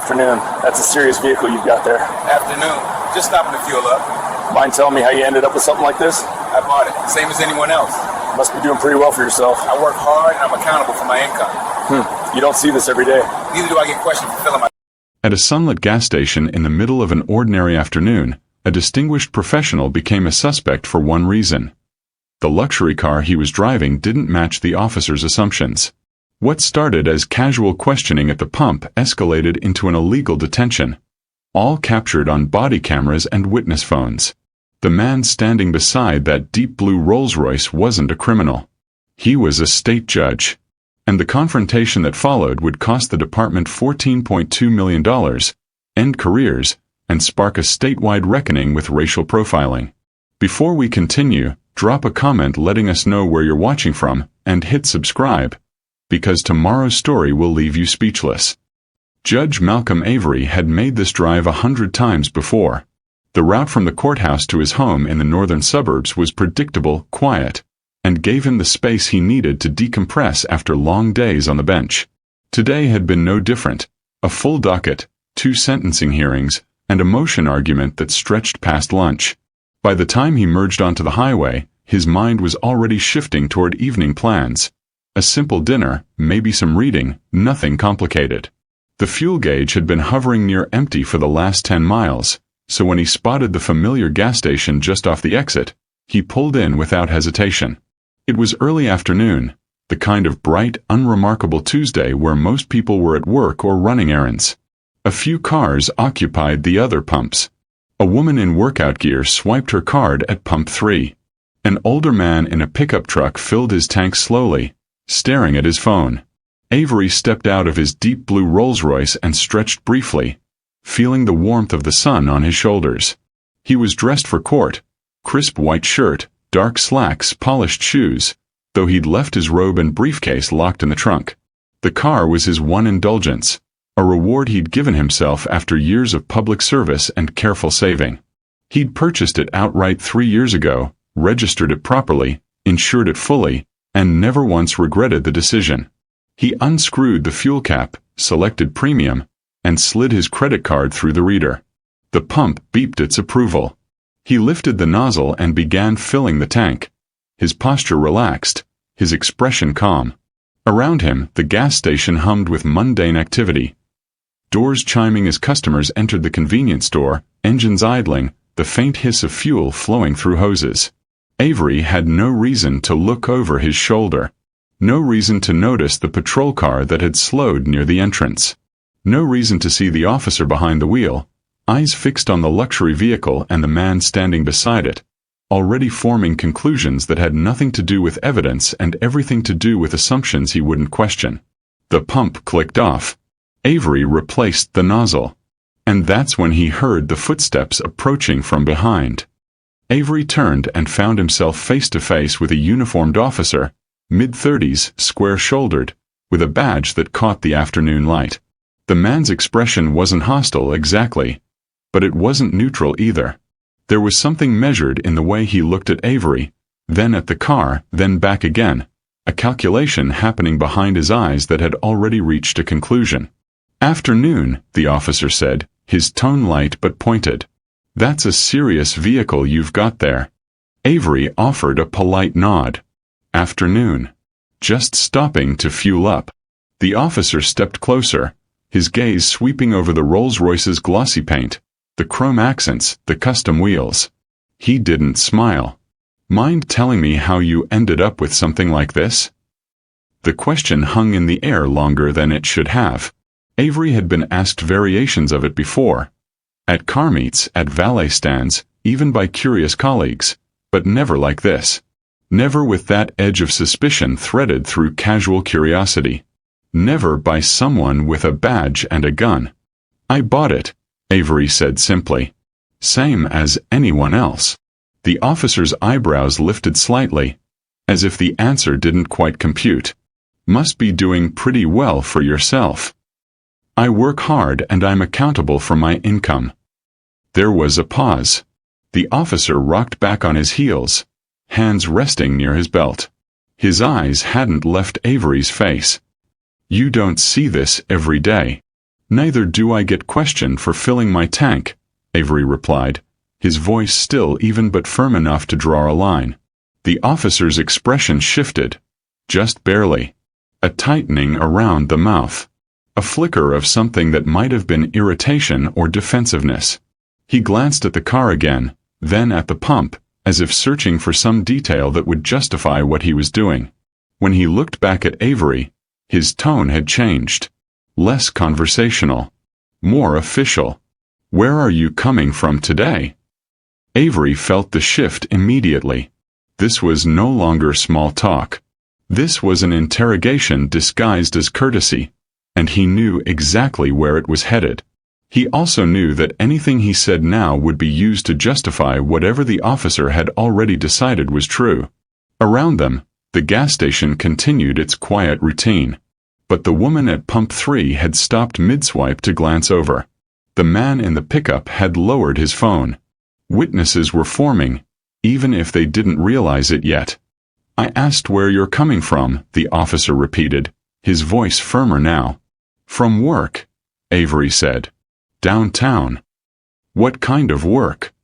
Afternoon. That's a serious vehicle you've got there. Afternoon. Just stopping to fuel up. Mind telling me how you ended up with something like this? I bought it. Same as anyone else. Must be doing pretty well for yourself. I work hard and I'm accountable for my income. You don't see this every day. Neither do I get questioned for filling my... At a sunlit gas station in the middle of an ordinary afternoon, a distinguished professional became a suspect for one reason. The luxury car he was driving didn't match the officer's assumptions. What started as casual questioning at the pump escalated into an illegal detention, all captured on body cameras and witness phones. The man standing beside that deep blue Rolls-Royce wasn't a criminal. He was a state judge. And the confrontation that followed would cost the department $14.2 million, end careers, and spark a statewide reckoning with racial profiling. Before we continue, drop a comment letting us know where you're watching from, and hit subscribe, because tomorrow's story will leave you speechless. Judge Malcolm Avery had made this drive 100 times before. The route from the courthouse to his home in the northern suburbs was predictable, quiet, and gave him the space he needed to decompress after long days on the bench. Today had been no different. A full docket, 2 sentencing hearings, and a motion argument that stretched past lunch. By the time he merged onto the highway, his mind was already shifting toward evening plans. A simple dinner, maybe some reading, nothing complicated. The fuel gauge had been hovering near empty for the last 10 miles, so when he spotted the familiar gas station just off the exit, he pulled in without hesitation. It was early afternoon, the kind of bright, unremarkable Tuesday where most people were at work or running errands. A few cars occupied the other pumps. A woman in workout gear swiped her card at pump 3. An older man in a pickup truck filled his tank slowly, staring at his phone. Avery stepped out of his deep blue Rolls-Royce and stretched briefly, feeling the warmth of the sun on his shoulders. He was dressed for court, crisp white shirt, dark slacks, polished shoes, though he'd left his robe and briefcase locked in the trunk. The car was his one indulgence, a reward he'd given himself after years of public service and careful saving. He'd purchased it outright 3 years ago, registered it properly, insured it fully, and never once regretted the decision. He unscrewed the fuel cap, selected premium, and slid his credit card through the reader. The pump beeped its approval. He lifted the nozzle and began filling the tank. His posture relaxed, his expression calm. Around him, the gas station hummed with mundane activity. Doors chiming as customers entered the convenience store, engines idling, the faint hiss of fuel flowing through hoses. Avery had no reason to look over his shoulder. No reason to notice the patrol car that had slowed near the entrance. No reason to see the officer behind the wheel, eyes fixed on the luxury vehicle and the man standing beside it, already forming conclusions that had nothing to do with evidence and everything to do with assumptions he wouldn't question. The pump clicked off. Avery replaced the nozzle. And that's when he heard the footsteps approaching from behind. Avery turned and found himself face to face with a uniformed officer, mid-30s, square-shouldered, with a badge that caught the afternoon light. The man's expression wasn't hostile exactly, but it wasn't neutral either. There was something measured in the way he looked at Avery, then at the car, then back again, a calculation happening behind his eyes that had already reached a conclusion. "Afternoon," the officer said, his tone light but pointed. "That's a serious vehicle you've got there." Avery offered a polite nod. "Afternoon. Just stopping to fuel up." The officer stepped closer, his gaze sweeping over the Rolls-Royce's glossy paint, the chrome accents, the custom wheels. He didn't smile. "Mind telling me how you ended up with something like this?" The question hung in the air longer than it should have. Avery had been asked variations of it before. At car meets, at valet stands, even by curious colleagues, but never like this. Never with that edge of suspicion threaded through casual curiosity. Never by someone with a badge and a gun. "I bought it," Avery said simply. "Same as anyone else." The officer's eyebrows lifted slightly, as if the answer didn't quite compute. "Must be doing pretty well for yourself." "I work hard and I'm accountable for my income." There was a pause. The officer rocked back on his heels, hands resting near his belt. His eyes hadn't left Avery's face. "You don't see this every day." Neither do I get questioned for filling my tank, Avery replied, his voice still even but firm enough to draw a line. The officer's expression shifted, just barely. A tightening around the mouth. A flicker of something that might have been irritation or defensiveness. He glanced at the car again, then at the pump, as if searching for some detail that would justify what he was doing. When he looked back at Avery, his tone had changed. Less conversational. More official. "Where are you coming from today?" Avery felt the shift immediately. This was no longer small talk. This was an interrogation disguised as courtesy, and he knew exactly where it was headed. He also knew that anything he said now would be used to justify whatever the officer had already decided was true. Around them, the gas station continued its quiet routine. But the woman at pump 3 had stopped mid-swipe to glance over. The man in the pickup had lowered his phone. Witnesses were forming, even if they didn't realize it yet. "I asked where you're coming from," the officer repeated, his voice firmer now. "From work," Avery said. "Downtown." "What kind of work?"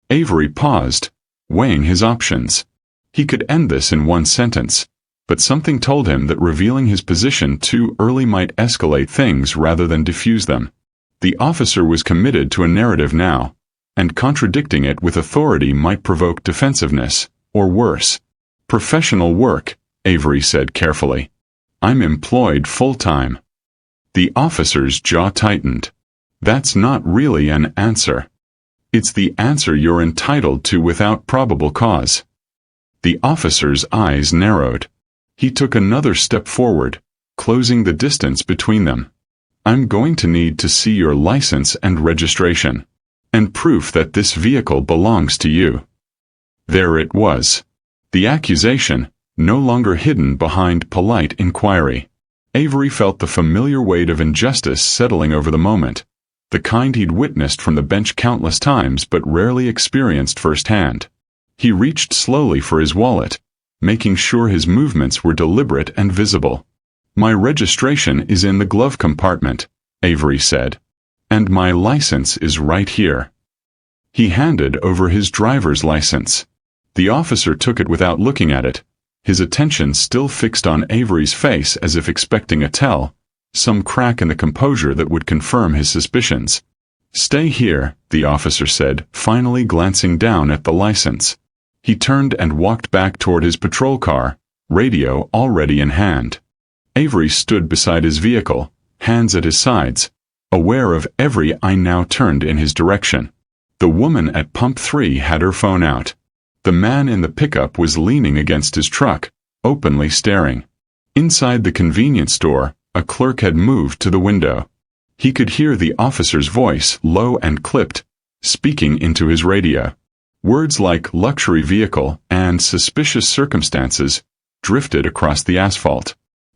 Avery paused, weighing his options. He could end this in one sentence, but something told him that revealing his position too early might escalate things rather than diffuse them. The officer was committed to a narrative now, and contradicting it with authority might provoke defensiveness, or worse. "Professional work," Avery said carefully. "I'm employed full-time." The officer's jaw tightened. "That's not really an answer. It's the answer you're entitled to without probable cause." The officer's eyes narrowed. He took another step forward, closing the distance between them. "I'm going to need to see your license and registration, and proof that this vehicle belongs to you." There it was. The accusation, no longer hidden behind polite inquiry. Avery felt the familiar weight of injustice settling over the moment, the kind he'd witnessed from the bench countless times but rarely experienced firsthand. He reached slowly for his wallet, making sure his movements were deliberate and visible. "My registration is in the glove compartment," Avery said. "And my license is right here." He handed over his driver's license. The officer took it without looking at it, his attention still fixed on Avery's face as if expecting a tell, some crack in the composure that would confirm his suspicions. "Stay here," the officer said, finally glancing down at the license. He turned and walked back toward his patrol car, radio already in hand. Avery stood beside his vehicle, hands at his sides, aware of every eye now turned in his direction. The woman at pump 3 had her phone out. The man in the pickup was leaning against his truck, openly staring. Inside the convenience store, a clerk had moved to the window. He could hear the officer's voice, low and clipped, speaking into his radio. Words like luxury vehicle and suspicious circumstances drifted across the asphalt.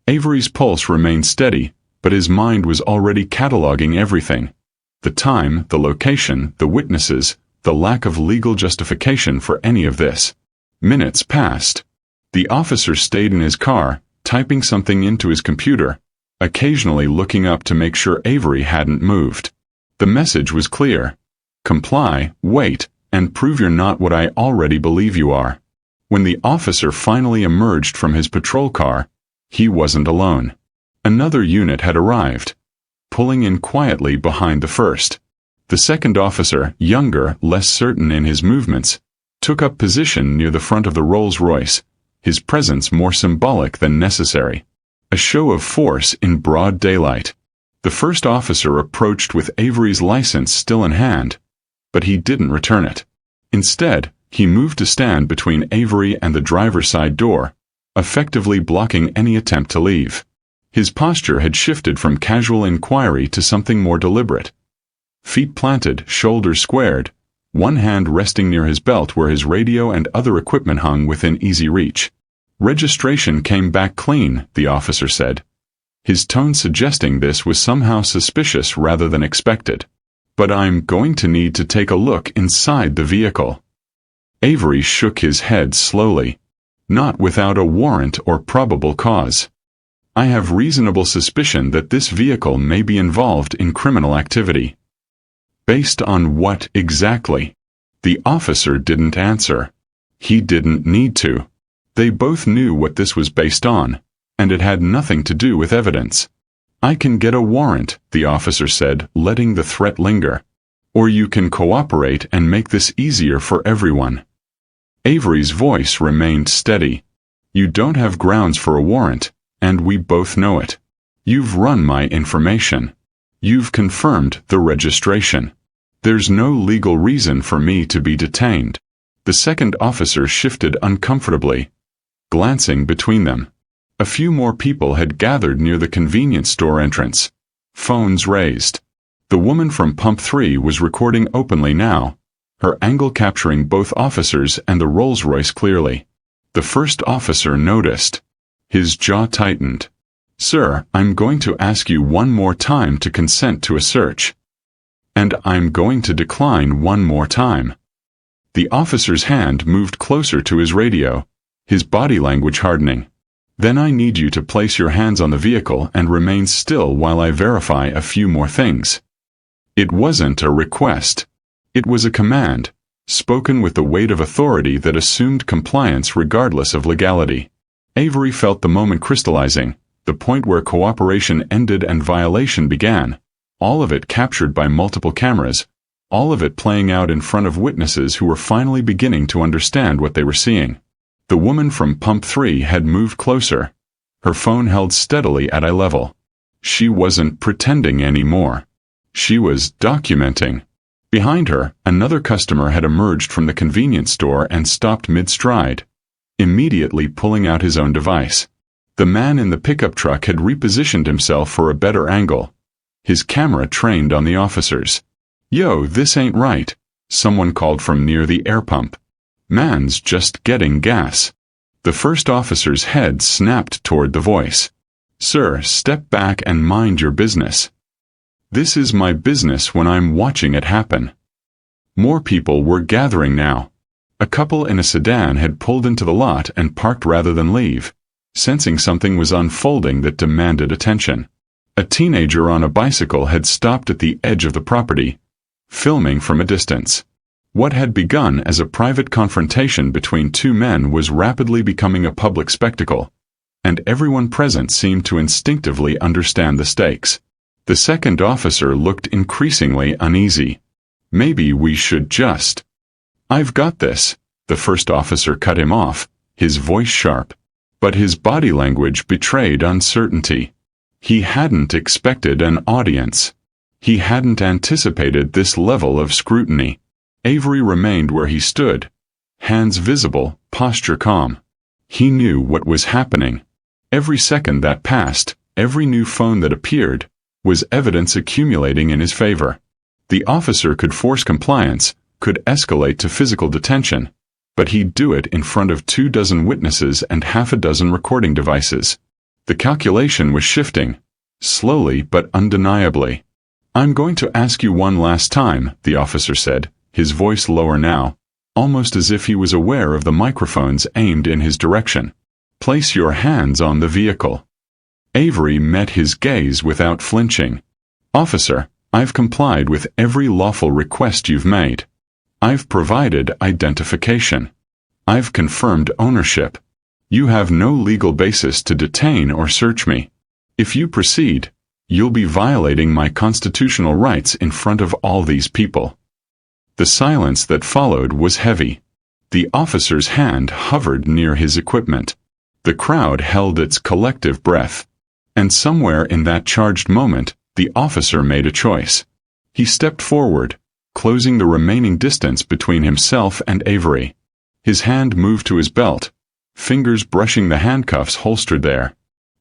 Avery's pulse remained steady, but his mind was already cataloging everything. The time, the location, the witnesses, the lack of legal justification for any of this. Minutes passed. The officer stayed in his car, typing something into his computer, occasionally looking up to make sure Avery hadn't moved. The message was clear. Comply, wait, and prove you're not what I already believe you are. When the officer finally emerged from his patrol car, he wasn't alone. Another unit had arrived, pulling in quietly behind the first. The second officer, younger, less certain in his movements, took up position near the front of the Rolls-Royce, his presence more symbolic than necessary. A show of force in broad daylight. The first officer approached with Avery's license still in hand, but he didn't return it. Instead, he moved to stand between Avery and the driver's side door, effectively blocking any attempt to leave. His posture had shifted from casual inquiry to something more deliberate. Feet planted, shoulders squared, one hand resting near his belt where his radio and other equipment hung within easy reach. "Registration came back clean," the officer said, his tone suggesting this was somehow suspicious rather than expected. "But I'm going to need to take a look inside the vehicle." Avery shook his head slowly. "Not without a warrant or probable cause." I have reasonable suspicion that this vehicle may be involved in criminal activity. Based on what exactly? The officer didn't answer. He didn't need to. They both knew what this was based on, and it had nothing to do with evidence. I can get a warrant, the officer said, letting the threat linger. Or you can cooperate and make this easier for everyone. Avery's voice remained steady. You don't have grounds for a warrant, and we both know it. You've run my information. You've confirmed the registration. There's no legal reason for me to be detained. The second officer shifted uncomfortably, glancing between them. A few more people had gathered near the convenience store entrance. Phones raised. The woman from Pump 3 was recording openly now, her angle capturing both officers and the Rolls-Royce clearly. The first officer noticed. His jaw tightened. Sir, I'm going to ask you one more time to consent to a search. And I'm going to decline one more time. The officer's hand moved closer to his radio, his body language hardening. Then I need you to place your hands on the vehicle and remain still while I verify a few more things. It wasn't a request. It was a command, spoken with the weight of authority that assumed compliance regardless of legality. Avery felt the moment crystallizing, the point where cooperation ended and violation began, all of it captured by multiple cameras, all of it playing out in front of witnesses who were finally beginning to understand what they were seeing. The woman from Pump 3 had moved closer, her phone held steadily at eye level. She wasn't pretending anymore. She was documenting. Behind her, another customer had emerged from the convenience store and stopped mid-stride, immediately pulling out his own device. The man in the pickup truck had repositioned himself for a better angle, his camera trained on the officers. Yo, this ain't right, someone called from near the air pump. Man's just getting gas. The first officer's head snapped toward the voice. Sir, step back and mind your business. This is my business when I'm watching it happen. More people were gathering now. A couple in a sedan had pulled into the lot and parked rather than leave, sensing something was unfolding that demanded attention. A teenager on a bicycle had stopped at the edge of the property, filming from a distance. What had begun as a private confrontation between two men was rapidly becoming a public spectacle, and everyone present seemed to instinctively understand the stakes. The second officer looked increasingly uneasy. Maybe we should just... I've got this, the first officer cut him off, his voice sharp. But his body language betrayed uncertainty. He hadn't expected an audience. He hadn't anticipated this level of scrutiny. Avery remained where he stood, hands visible, posture calm. He knew what was happening. Every second that passed, every new phone that appeared, was evidence accumulating in his favor. The officer could force compliance, could escalate to physical detention, but he'd do it in front of 24 witnesses and half a dozen recording devices. The calculation was shifting, slowly but undeniably. I'm going to ask you one last time, the officer said, his voice lower now, almost as if he was aware of the microphones aimed in his direction. Place your hands on the vehicle. Avery met his gaze without flinching. Officer, I've complied with every lawful request you've made. I've provided identification. I've confirmed ownership. You have no legal basis to detain or search me. If you proceed, you'll be violating my constitutional rights in front of all these people. The silence that followed was heavy. The officer's hand hovered near his equipment. The crowd held its collective breath. And somewhere in that charged moment, the officer made a choice. He stepped forward, closing the remaining distance between himself and Avery. His hand moved to his belt, fingers brushing the handcuffs holstered there.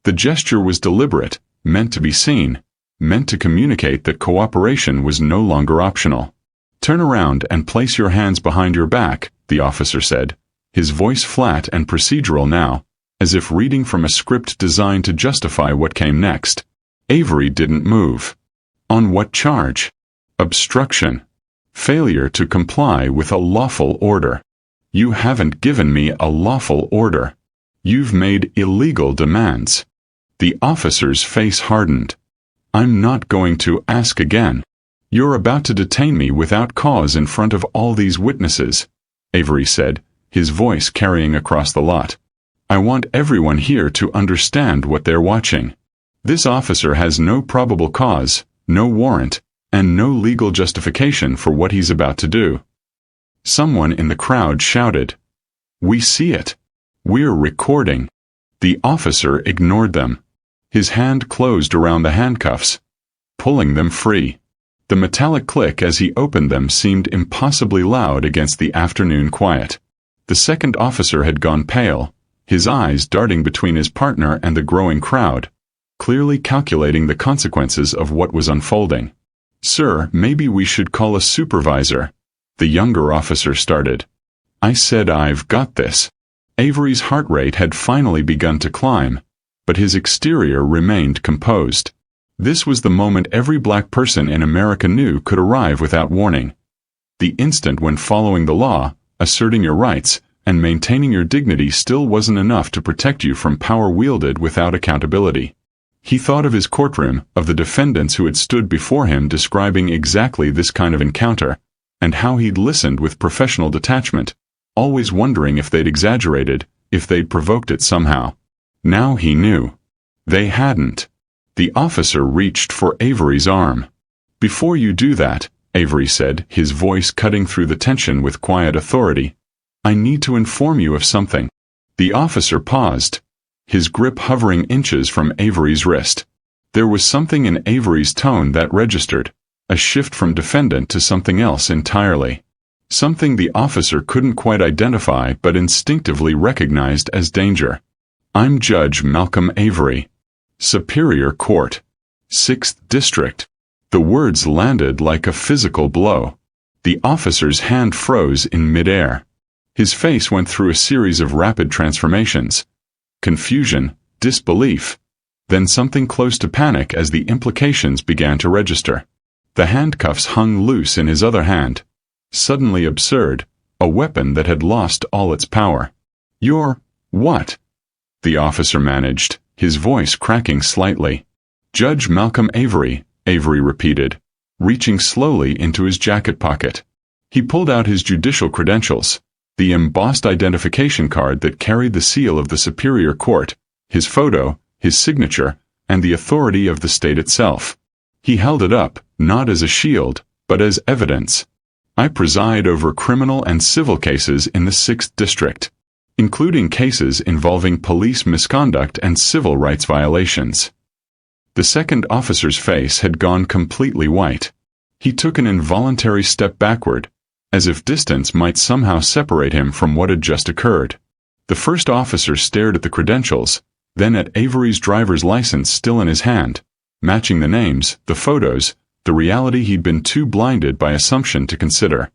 The gesture was deliberate, meant to be seen, meant to communicate that cooperation was no longer optional. Turn around and place your hands behind your back, the officer said, his voice flat and procedural now, as if reading from a script designed to justify what came next. Avery didn't move. On what charge? Obstruction. Failure to comply with a lawful order. You haven't given me a lawful order. You've made illegal demands. The officer's face hardened. I'm not going to ask again. You're about to detain me without cause in front of all these witnesses, Avery said, his voice carrying across the lot. I want everyone here to understand what they're watching. This officer has no probable cause, no warrant, and no legal justification for what he's about to do. Someone in the crowd shouted, "We see it. We're recording." The officer ignored them. His hand closed around the handcuffs, pulling them free. The metallic click as he opened them seemed impossibly loud against the afternoon quiet. The second officer had gone pale, his eyes darting between his partner and the growing crowd, clearly calculating the consequences of what was unfolding. "Sir, maybe we should call a supervisor," the younger officer started. "I said I've got this." Avery's heart rate had finally begun to climb, but his exterior remained composed. This was the moment every black person in America knew could arrive without warning. The instant when following the law, asserting your rights, and maintaining your dignity still wasn't enough to protect you from power wielded without accountability. He thought of his courtroom, of the defendants who had stood before him describing exactly this kind of encounter, and how he'd listened with professional detachment, always wondering if they'd exaggerated, if they'd provoked it somehow. Now he knew. They hadn't. The officer reached for Avery's arm. "Before you do that," Avery said, his voice cutting through the tension with quiet authority, "I need to inform you of something." The officer paused, his grip hovering inches from Avery's wrist. There was something in Avery's tone that registered, a shift from defendant to something else entirely. Something the officer couldn't quite identify but instinctively recognized as danger. "I'm Judge Malcolm Avery. Superior Court. 6th District." The words landed like a physical blow. The officer's hand froze in midair. His face went through a series of rapid transformations. Confusion, disbelief, then something close to panic as the implications began to register. The handcuffs hung loose in his other hand. Suddenly absurd, a weapon that had lost all its power. "You're what?" the officer managed, his voice cracking slightly. "Judge Malcolm Avery," Avery repeated, reaching slowly into his jacket pocket. He pulled out his judicial credentials, the embossed identification card that carried the seal of the Superior Court, his photo, his signature, and the authority of the state itself. He held it up, not as a shield, but as evidence. "I preside over criminal and civil cases in the 6th District, including cases involving police misconduct and civil rights violations." The second officer's face had gone completely white. He took an involuntary step backward, as if distance might somehow separate him from what had just occurred. The first officer stared at the credentials, then at Avery's driver's license still in his hand, matching the names, the photos, the reality he'd been too blinded by assumption to consider.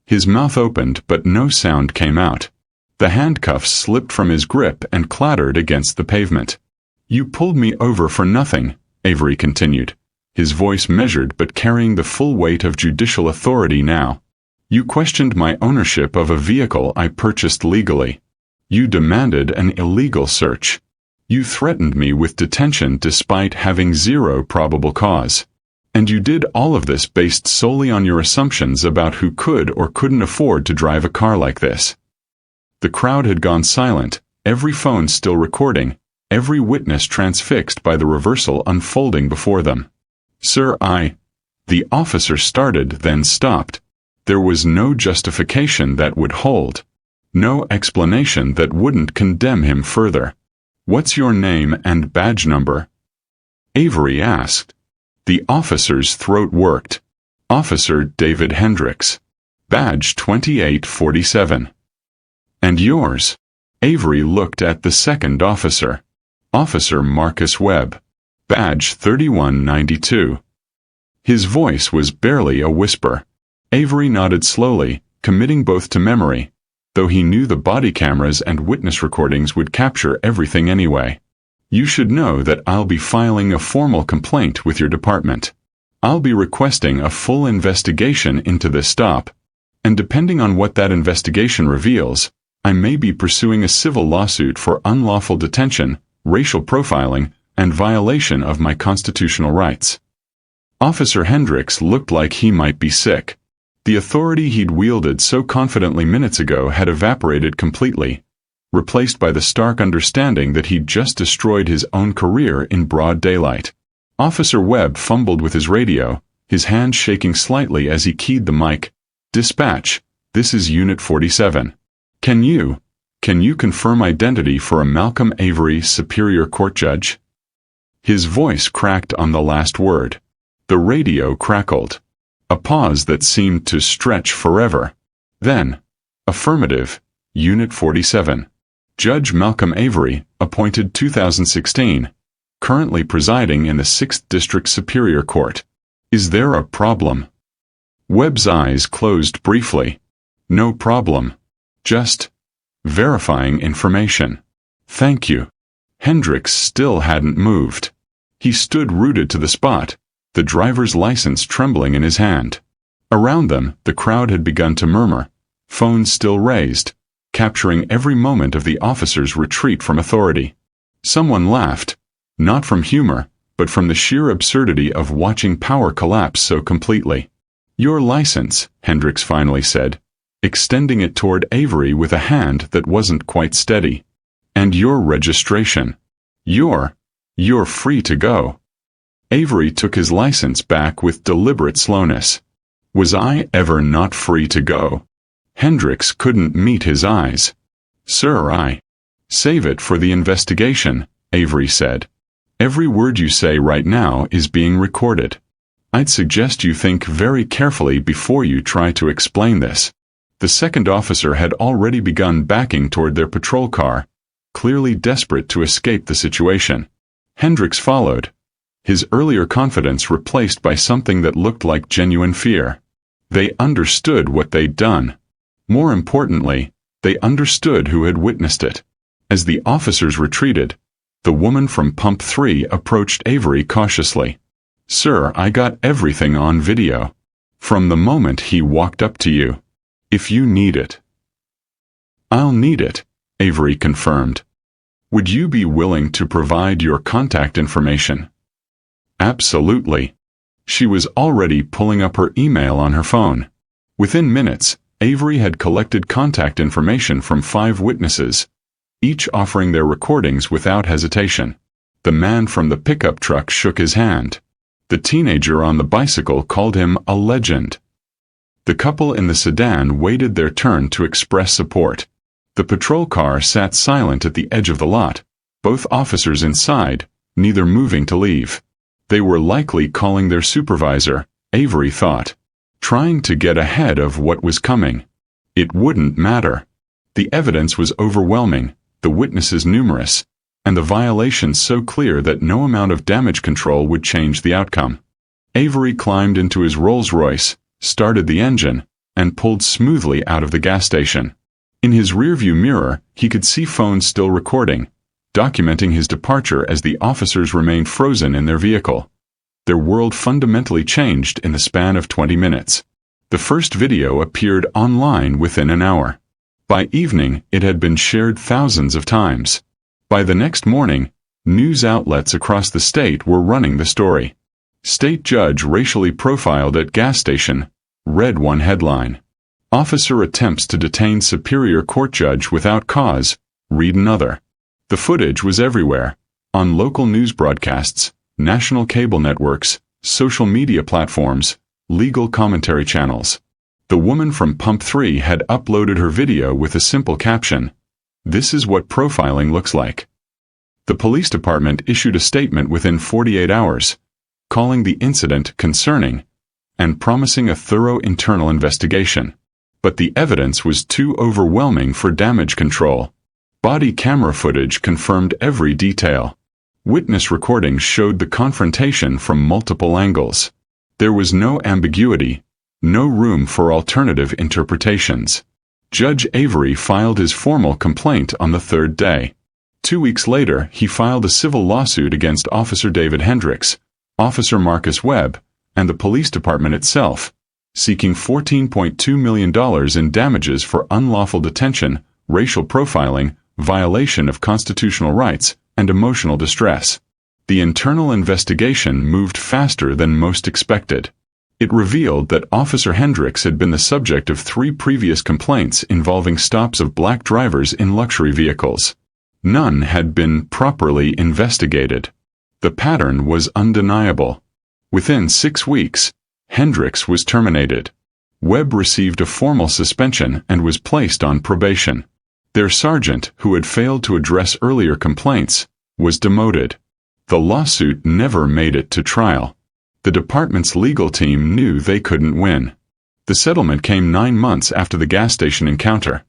His mouth opened but no sound came out. The handcuffs slipped from his grip and clattered against the pavement. "You pulled me over for nothing," Avery continued, his voice measured but carrying the full weight of judicial authority now. "You questioned my ownership of a vehicle I purchased legally. You demanded an illegal search. You threatened me with detention despite having zero probable cause. And you did all of this based solely on your assumptions about who could or couldn't afford to drive a car like this." The crowd had gone silent, every phone still recording, every witness transfixed by the reversal unfolding before them. "Sir, the officer started, then stopped. There was no justification that would hold. No explanation that wouldn't condemn him further. "What's your name and badge number?" Avery asked. The officer's throat worked. "Officer David Hendricks. Badge 2847. "And yours?" Avery looked at the second officer. "Officer Marcus Webb. Badge 3192. His voice was barely a whisper. Avery nodded slowly, committing both to memory, though he knew the body cameras and witness recordings would capture everything anyway. "You should know that I'll be filing a formal complaint with your department. I'll be requesting a full investigation into this stop, and depending on what that investigation reveals, I may be pursuing a civil lawsuit for unlawful detention, racial profiling, and violation of my constitutional rights. Officer Hendricks looked like he might be sick. The authority he'd wielded so confidently minutes ago had evaporated completely, replaced by the stark understanding that he'd just destroyed his own career in broad daylight. Officer Webb fumbled with his radio, his hand shaking slightly as he keyed the mic. "Dispatch, this is Unit 47. Can you confirm identity for a Malcolm Avery Superior Court judge?" His voice cracked on the last word. The radio crackled. A pause that seemed to stretch forever. Then, "Affirmative, Unit 47. Judge Malcolm Avery, appointed 2016, currently presiding in the 6th District Superior Court. Is there a problem?" Webb's eyes closed briefly. "No problem. Just verifying information." "Thank you." Hendricks still hadn't moved. He stood rooted to the spot, the driver's license trembling in his hand. Around them, the crowd had begun to murmur, phones still raised, capturing every moment of the officer's retreat from authority. Someone laughed, not from humor, but from the sheer absurdity of watching power collapse so completely. "Your license," Hendricks finally said, extending it toward Avery with a hand that wasn't quite steady. "And your registration. You're free to go." Avery took his license back with deliberate slowness. "Was I ever not free to go?" Hendricks couldn't meet his eyes. "Sir, Save it for the investigation," Avery said. "Every word you say right now is being recorded. I'd suggest you think very carefully before you try to explain this." The second officer had already begun backing toward their patrol car, clearly desperate to escape the situation. Hendricks followed, his earlier confidence replaced by something that looked like genuine fear. They understood what they'd done. More importantly, they understood who had witnessed it. As the officers retreated, the woman from Pump 3 approached Avery cautiously. "Sir, I got everything on video. From the moment he walked up to you. If you need it." "I'll need it," Avery confirmed. "Would you be willing to provide your contact information?" "Absolutely." She was already pulling up her email on her phone. Within minutes, Avery had collected contact information from 5 witnesses, each offering their recordings without hesitation. The man from the pickup truck shook his hand. The teenager on the bicycle called him a legend. The couple in the sedan waited their turn to express support. The patrol car sat silent at the edge of the lot, both officers inside, neither moving to leave. They were likely calling their supervisor, Avery thought, trying to get ahead of what was coming. It wouldn't matter. The evidence was overwhelming, the witnesses numerous, and the violations so clear that no amount of damage control would change the outcome. Avery climbed into his Rolls-Royce, started the engine, and pulled smoothly out of the gas station. In his rearview mirror, he could see phones still recording, documenting his departure as the officers remained frozen in their vehicle. Their world fundamentally changed in the span of 20 minutes. The first video appeared online within an hour. By evening, it had been shared thousands of times. By the next morning, news outlets across the state were running the story. "State judge racially profiled at gas station," read one headline. "Officer attempts to detain Superior Court judge without cause," read another. The footage was everywhere, on local news broadcasts, national cable networks, social media platforms, legal commentary channels. The woman from Pump 3 had uploaded her video with a simple caption, "This is what profiling looks like." The police department issued a statement within 48 hours, calling the incident concerning, and promising a thorough internal investigation. But the evidence was too overwhelming for damage control. Body camera footage confirmed every detail. Witness recordings showed the confrontation from multiple angles. There was no ambiguity, no room for alternative interpretations. Judge Avery filed his formal complaint on the 3rd day. 2 weeks later, he filed a civil lawsuit against Officer David Hendricks, Officer Marcus Webb, and the police department itself, seeking $14.2 million in damages for unlawful detention, racial profiling, violation of constitutional rights, and emotional distress. The internal investigation moved faster than most expected. It revealed that Officer Hendricks had been the subject of 3 previous complaints involving stops of black drivers in luxury vehicles. None had been properly investigated. The pattern was undeniable. Within 6 weeks, Hendricks was terminated. Webb received a formal suspension and was placed on probation. Their sergeant, who had failed to address earlier complaints, was demoted. The lawsuit never made it to trial. The department's legal team knew they couldn't win. The settlement came 9 months after the gas station encounter.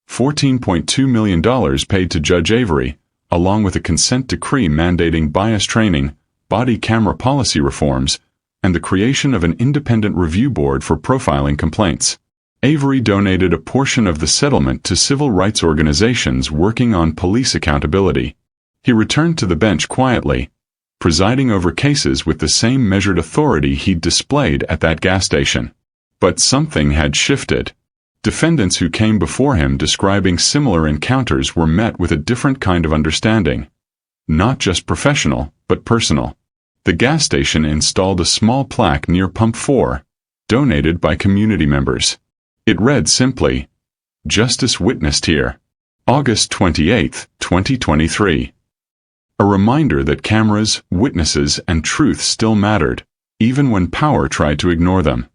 $14.2 million paid to Judge Avery, along with a consent decree mandating bias training, body camera policy reforms, and the creation of an independent review board for profiling complaints. Avery donated a portion of the settlement to civil rights organizations working on police accountability. He returned to the bench quietly, presiding over cases with the same measured authority he'd displayed at that gas station. But something had shifted. Defendants who came before him describing similar encounters were met with a different kind of understanding. Not just professional, but personal. The gas station installed a small plaque near Pump 4, donated by community members. It read simply, "Justice witnessed here. August 28, 2023. A reminder that cameras, witnesses, and truth still mattered, even when power tried to ignore them.